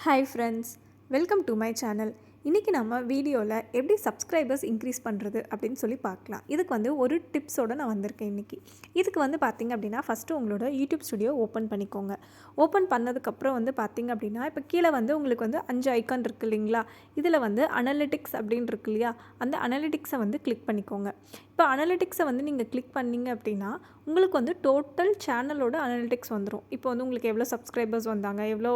Hi friends, welcome to my channel. இன்றைக்கி நம்ம வீடியோவில் எப்படி சப்ஸ்கிரைபர்ஸ் இன்க்ரீஸ் பண்ணுறது அப்படின்னு சொல்லி பார்க்கலாம். இதுக்கு வந்து ஒரு டிப்ஸோடு நான் வந்திருக்கேன் இன்றைக்கி. இதுக்கு வந்து பார்த்திங்க அப்படின்னா, ஃபஸ்ட்டு உங்களோட யூடியூப் ஸ்டுடியோ ஓப்பன் பண்ணிக்கோங்க. ஓப்பன் பண்ணதுக்கப்புறம் வந்து பார்த்திங்க அப்படின்னா, இப்போ கீழே வந்து உங்களுக்கு வந்து 5 ஐக்கான் இருக்குது இல்லைங்களா? இதில் வந்து அனலிட்டிக்ஸ் அப்படின்னு இருக்கு இல்லையா? அந்த அனலிட்டிக்ஸை வந்து கிளிக் பண்ணிக்கோங்க. இப்போ அனலிட்டிக்ஸை வந்து நீங்கள் கிளிக் பண்ணிங்க அப்படின்னா, உங்களுக்கு வந்து டோட்டல் சேனலோட அனலிட்டிக்ஸ் வந்துடும். இப்போ வந்து உங்களுக்கு எவ்வளோ சப்ஸ்கிரைபர்ஸ் வந்தாங்க, எவ்வளோ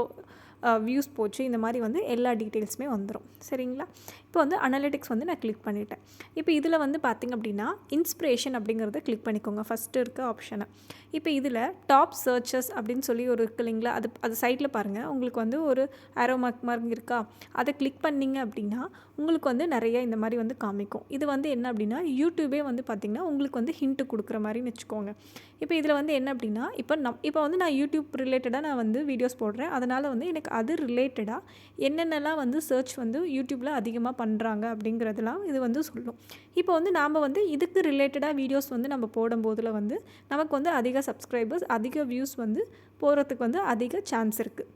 வியூஸ் போச்சு, இந்த மாதிரி வந்து எல்லா டீட்டெயில்ஸுமே வந்துடும். சரிங்களா? இப்போ வந்து அனலிட்டிக்ஸ் வந்து நான் கிளிக் பண்ணிட்டேன். இப்போ இதில் வந்து பார்த்திங்க அப்படின்னா, இன்ஸ்பிரேஷன் அப்படிங்கிறத கிளிக் பண்ணிக்கோங்க, ஃபஸ்ட்டு இருக்க ஆப்ஷனை. இப்போ இதில் டாப் சர்ச்சஸ் அப்படின்னு சொல்லி ஒரு இருக்குது இல்லைங்களா? அது சைட்டில் பாருங்கள், உங்களுக்கு வந்து ஒரு ஆரோ மார்க் மாதிரி இருக்கா? அதை கிளிக் பண்ணிங்க அப்படின்னா உங்களுக்கு வந்து நிறைய இந்த மாதிரி வந்து காமிக்கும். இது வந்து என்ன அப்படின்னா, யூடியூபே வந்து பார்த்திங்கன்னா உங்களுக்கு வந்து ஹிண்ட்டு கொடுக்குற மாதிரின்னு வச்சுக்கோங்க. இப்போ இதில் வந்து என்ன அப்படின்னா, இப்போ வந்து நான் யூடியூப் ரிலேட்டடாக நான் வந்து வீடியோஸ் போடுறேன். அதனால் வந்து எனக்கு அது ரிலேட்டடாக என்னென்னலாம் வந்து சர்ச் வந்து யூடியூப்பில் அதிகமாக பண்ணுறாங்க அப்படிங்கிறதெல்லாம் இது வந்து சொல்லும். இப்போ வந்து நாம் வந்து இதுக்கு ரிலேட்டடாக வீடியோஸ் வந்து நம்ம போடும்போதில் வந்து நமக்கு வந்து அதிக சப்ஸ்கிரைபர்ஸ், அதிக வியூஸ் வந்து போகிறதுக்கு வந்து அதிக சான்ஸ் இருக்குது.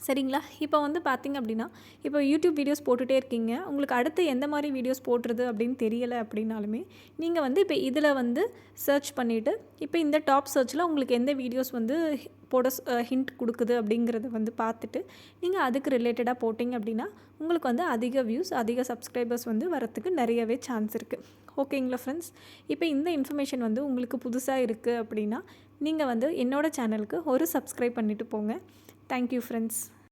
சரிங்களா? இப்போ வந்து பார்த்திங்க அப்படின்னா, இப்போ யூடியூப் வீடியோஸ் போட்டுகிட்டே இருக்கீங்க. உங்களுக்கு அடுத்து எந்த மாதிரி வீடியோஸ் போடுறது அப்படின்னு தெரியலை அப்படின்னாலுமே, நீங்கள் வந்து இப்போ இதில் வந்து சர்ச் பண்ணிவிட்டு, இப்போ இந்த டாப் சர்ச்சில் உங்களுக்கு எந்த வீடியோஸ் வந்து போட ஹிண்ட் கொடுக்குது அப்படிங்கிறத வந்து பார்த்துட்டு, நீங்கள் அதுக்கு ரிலேட்டடாக போட்டிங்க அப்படின்னா, உங்களுக்கு வந்து அதிக வியூஸ், அதிக சப்ஸ்கிரைபர்ஸ் வந்து வரத்துக்கு நிறையவே சான்ஸ் இருக்குது. ஓகேங்களா ஃப்ரெண்ட்ஸ்? இப்போ இந்த இன்ஃபர்மேஷன் வந்து உங்களுக்கு புதுசாக இருக்குது அப்படின்னா, நீங்கள் வந்து என்னோடய சேனலுக்கு ஒரு சப்ஸ்கிரைப் பண்ணிவிட்டு போங்க. Thank you friends.